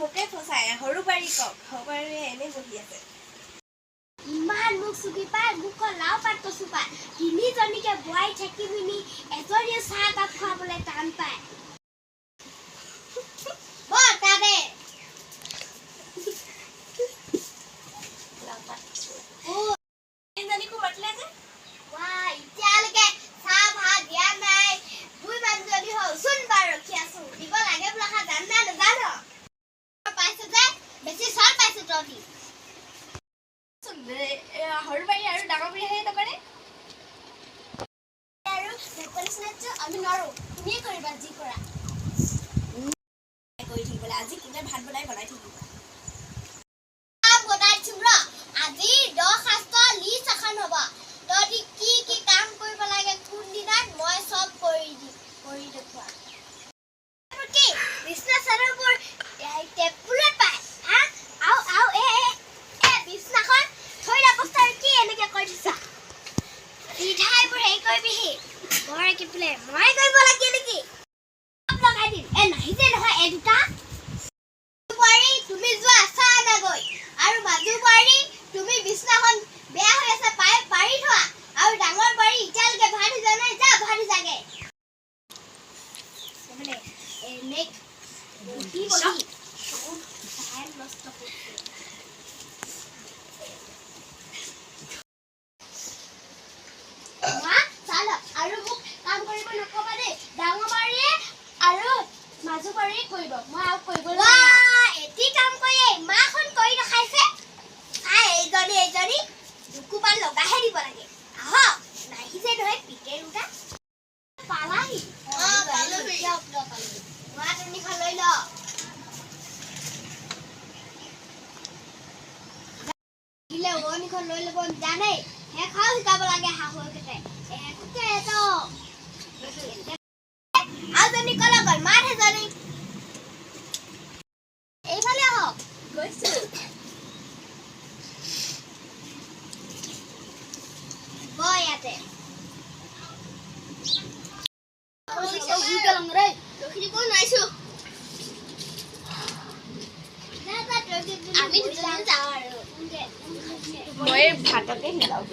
মোকে ফচাই সৰু বাৰী কওক সৰু বাৰী এনেই বহি আছে ইমান মুখ চুকি পাই মুখৰ লাও পাত কচু পায় তিনিজনীকে বোৱাই থাকি পিনি এজনীয়ে চাহ কাপ খুৱাবলৈ টান পায় তাতে তিনিজনীকো মাতিলে যে এতিয়ালৈকে চাহ ভাত দিয়া নাই দুই মানুহজনী হ'ল চোন বাৰু ৰখি আছো দিব লাগে বোলা জান না নাজানো পাইছো যে বেছি চল পাইছো তহঁতি সৰু বাৰী আৰু ডাঙৰ বাৰী আহে নকৰে আৰু আমি নোৱাৰো তুমিয়ে কৰিবা যি কৰা কৰি থাকিবলৈ আজি কোনে ভাত বনাই থাকিব বনাইছো ৰ আজি 10 শাস্ত্ৰ লিষ্ট এখন হ'ব তহঁতি কি কি কাম কৰিব লাগে কোন দিনাত মই চব কৰি দেখুৱা কি বিষ্ণু চাৰবোৰ টেবুলত পায় হা আও এ বিষ্ণাখন থৈ অৱস্থাৰ কি এনেকে কৈ দিছা ইঠাইবোৰ হেৰি কৰিবিহি বৰ কি বোলে মই কৰিব লাগে নেকি লগাই দিম নাহি যে নহয় এই দুটা তুমি যোৱা চাহ নাগৈ আৰু মাজু বাৰী তুমি বিছনাখন বেয়া হৈ আছে পাৰি থোৱা আৰু ডাঙৰ বাৰী এতিয়ালৈকে ভাত সিজা নাই যা ভাত সিজাগে মানে নেক বহি চাই নষ্ট কৰিছে মা চাল আৰু মোক কাম কৰিব নকবা দেই ডাঙৰ বাৰীয়ে আৰু মাজু বাৰীয়ে কৰিব মই আৰু কৰিব এটি কাম কৰি মাখন কৰি দেখাইছে এইজনী দুকুপান লগাহে দিব লাগে আহক নাহিছে নহয় পিকে ৰুটা পালাহি মা তিনিখন লৈ ল ওৱনিখন লৈ ল'ব জানেই সেইখাও শিকাব লাগে শাহুৱেকহঁতে আৰুজনী কলৈ গ'ল মাত এজনী এইফালে আহক গৈছো ইয়াতে আমি দুজনী যাওঁ আৰু মই ভাতকে সিজাওঁ